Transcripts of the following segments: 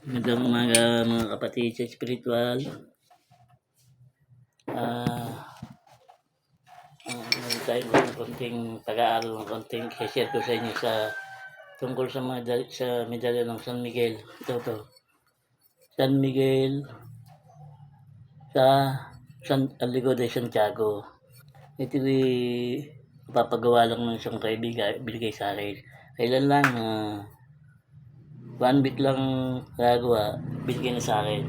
Magandang umaga mga kapatid sa spiritual. Meron tayo ng konting pag-aaral ng konting share ko sa inyo sa tungkol sa sa medalya ng San Miguel. Ito. San Miguel sa San Aligo de Santiago. Ito papagawa lang ng isang kaibigan, binigay sa akin. Kailan lang, 1 week lang gagawa, binigay na sa akin.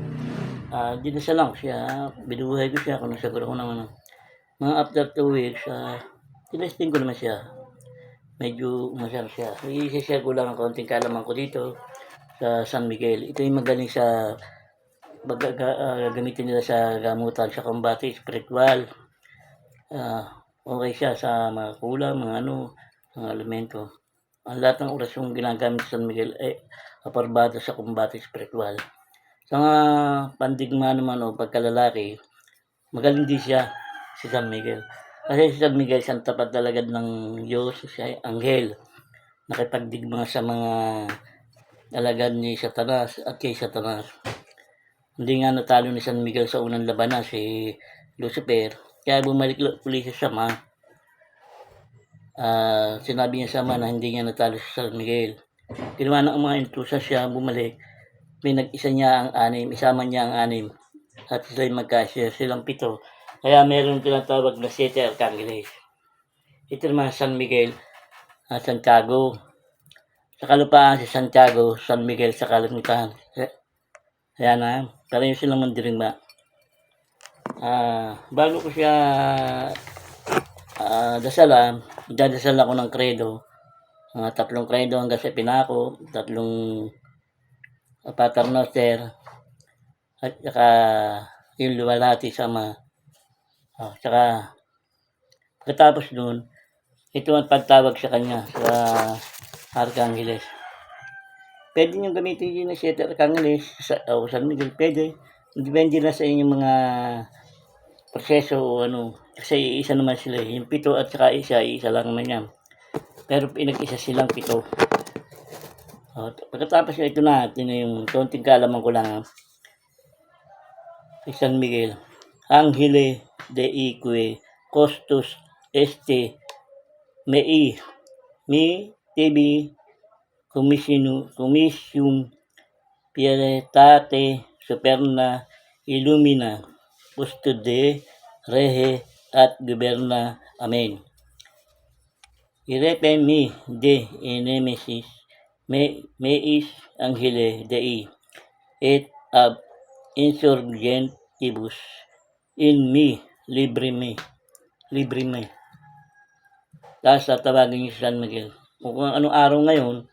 Dinasal lang siya, binubuhay ko siya kung nasagot ako ng mga after 2 weeks, tinesting ko naman siya. Medyo umasar siya. So, i-share ko lang ang konting kaalaman ko dito sa San Miguel. Ito yung magaling sa gamitin nila sa gamutan sa kombate spiritual. Okay siya sa mga kulang, mga elemento. Ang lahat ng orasyong ginagamit sa San Miguel ay aprobado sa kombate spiritual. Sa mga pandigma naman o pagkalalaki, magaling din siya si San Miguel. Kasi si San Miguel, siyang tapat talaga ng Diyos, siya ay anghel. Nakipagdigma sa mga alagad ni Satanas at kay Satanas. Hindi nga natalo ni San Miguel sa unang labanan si Lucifer. Kaya bumalik ulit sa Sama. Sinabi niya sa Ama na hindi niya natalo si San Miguel. Ginawa ng mga intusa siya bumalik. Pinag-isa niya ang 6, isama niya ang 6. At sila'y magkasya, silang 7. Kaya meron tinatawag na 7 Arkangeles. Ito naman San Miguel, Santiago. Sa kalupaan si Santiago, San Miguel sa kalangitan. Kaya na, pareho silang mandirigma. Bago ko siya dasalan, dadasal ako ng kredo. Mga 3 kredo hanggang sa pinako, 3 paternoster, at saka yung luwalhati sa Ama. Saka pagkatapos nun, ito ang pagtawag sa kanya sa Arkangeles. Pwede nyo gamitin yun na 7 Arkangeles o San Miguel, pwede. Depende na sa inyong mga proseso o kasi isa naman sila. Yung 7 at saka isa lang naman yan. Pero pinag-isa silang 7. Pagkatapos ito na yung konting kaalaman ko lang. San Miguel, Angele de Ique, Costus Este, Mei, Mi, Tibi, Comisium, Pietate, Superna, Illumina, Custode, Rehe, at Goberna. Amen. Irepe mi de enemesis, meis angele dei, et ab insurgentibus in mi libre me. Tapos tatawagin niyo si San Miguel. Kung anong araw ngayon,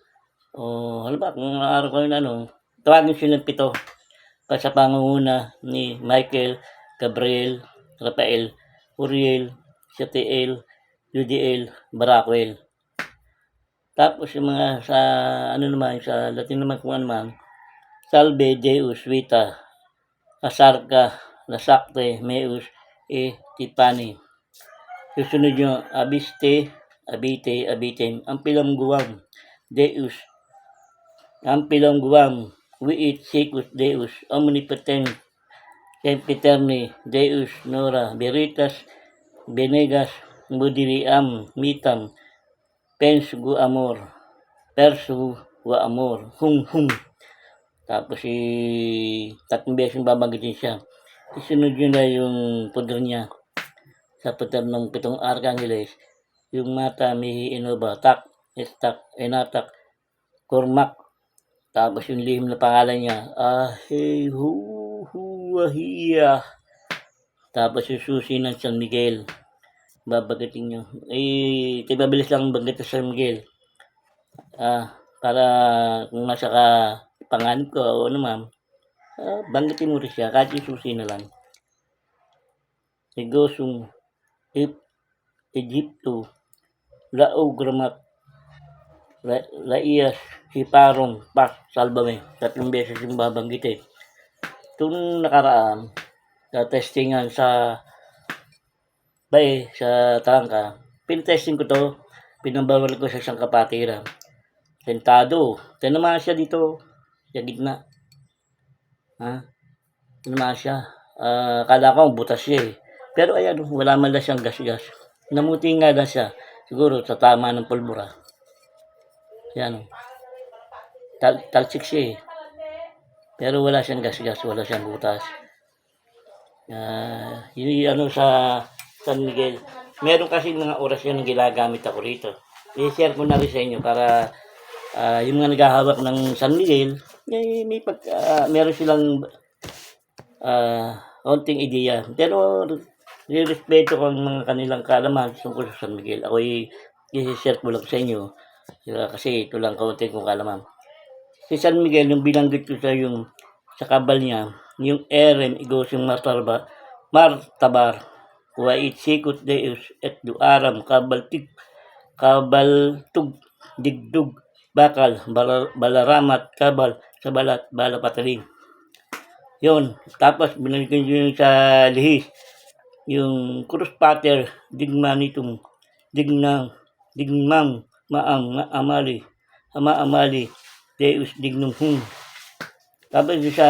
o halimbawa kung anong araw ngayon, tawagin silang 7. Sa pangunguna ni Michael, Gabriel, Rafael, Uriel, Satiel, Judiel, Baracuel. Tapos yung mga sa sa Latin naman kung ano man, Salve Deus Vita, Asarca, Lasacte, Meus, e Tipani. Susunod nyo, Abitem, Ampilam Guam, Deus, Ampilam Guam, Viit Secus Deus, Omnipotent, Sempiterni, Deus, Nora, Veritas, Benegas, Mudiriam, Mitam, Pensu Amor, Persu wa Amor, Hum. Tapos 3 beses babanggitin siya. Isunod nyo na yung poder niya sa poder ng 7 Arkangeles. Yung mata, mihi, inova, tak, estak, enatak, kurmak. Tapos yung lihim na pangalan niya, Ahehuahiya. Tapos yung susi ng San Miguel. Babagating nyo. Tibabilis lang banggit sa San Miguel. Para kung nasa panganib ko o naman, banggitin mo rin siya kahit yung susi na lang. Negosong Egypto, Laogramat, Laias, Hiparon, Pas, Salbame. 3 beses yung babanggitin. Itong nakaraan, sa testingan sa sa Tangka, pinetesting ko to, pinambawal ko sa isang kapatiran. sentado. Tinamaan siya dito, sa gitna. Ha? Tinamaan siya. Akala ko butas siya eh. Pero ayan, wala man lang siyang gas-gas. Namuti nga lang siya. Siguro sa tama ng pulbura. Yan. Talsik siya eh. Pero wala siyang gas-gas, wala siyang butas. Yung sa San Miguel. Meron kasi mga oras yun na ginagamit ako rito. I-share ko na rin sa inyo para yung mga naghahawak ng San Miguel, meron silang konting ideya. Pero nirespeto ko ang mga kanilang kaalaman tungkol sa San Miguel. Ako i-share ko lang sa inyo kasi ito lang konting kong kaalaman. Si San Miguel, yung binanggit ko sa kabal niya, yung Erem Igos yung Martabar, Wait Sikot Deus et Duaram, Kabaltug, Digdug, Bakal, Balaramat, Kabal, Sabalat, Balapataling. Yun. Tapos binanggit ko yung sa lihis, yung Cruz Pater, Digmanitong, Digmang, Amali, Deus Dignum Hum. Tapos sa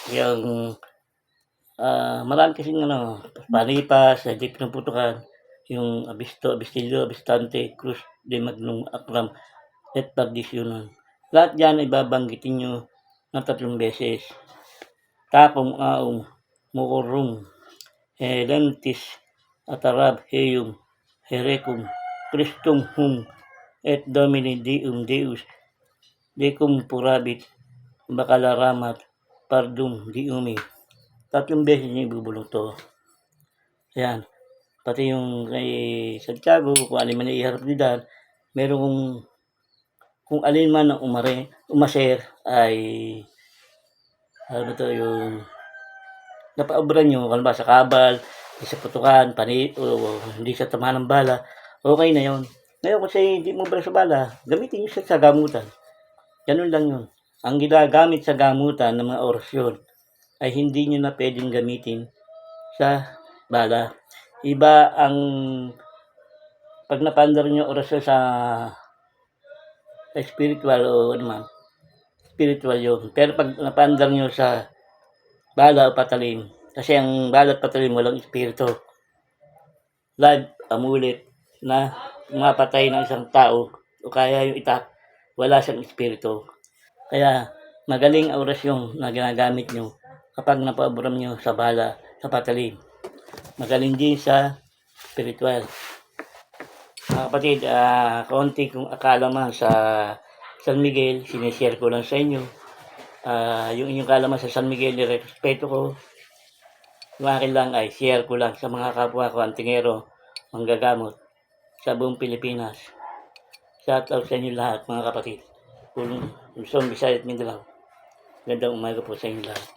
yung marami kasing palipas, di pinuputukan, yung Abistilio, Abistante, Cruz de Magnum Akram, et Pardisyonan. Lahat yan ay babanggitin nyo ng 3 beses. Tapong aum, mukurum, helentis, atarab, heyum, herecum, Christum hum, et Domini Deus, decum purabit, bakalaramat, pardum diumi. 3 beses niya ibubulong to. Ayan. Pati yung kay Santiago, kung alin man iharap nila, merong kung alin man ang umaser ay yung napaobra nyo, kung ba sa kabal, sa putukan, hindi sa tamahan ng bala, okay na yon. Ngayon kasi hindi mo ba sa bala, gamitin nyo sa gamutan. Ganun lang yun. Ang ginagamit sa gamutan ng mga orasyon ay hindi nyo na pwedeng gamitin sa bala. Iba ang pag napandar nyo orasyon sa spiritual o naman, spiritual yun. Pero pag napandar nyo sa bala o patalim, kasi ang bala at patalim walang espiritu. Live, amulet na mapatay ng isang tao o kaya yung itak, wala siyang espiritu. Kaya magaling ang orasyon na ginagamit nyo kapag napaabram nyo sa bala, sa patalim. Magaling din sa spiritual. Mga kapatid, kaunti kong akalaman sa San Miguel, sinishare ko lang sa inyo. Yung inyong kalaman sa San Miguel, nirespeto ko. Yung akin lang ay share ko lang sa mga kapwa ko, antingero, manggagamot sa buong Pilipinas. Shout out sa inyo lahat, mga kapatid. Luzon, Visayas, Mindanao. Gandang umaga po sa inyo lahat.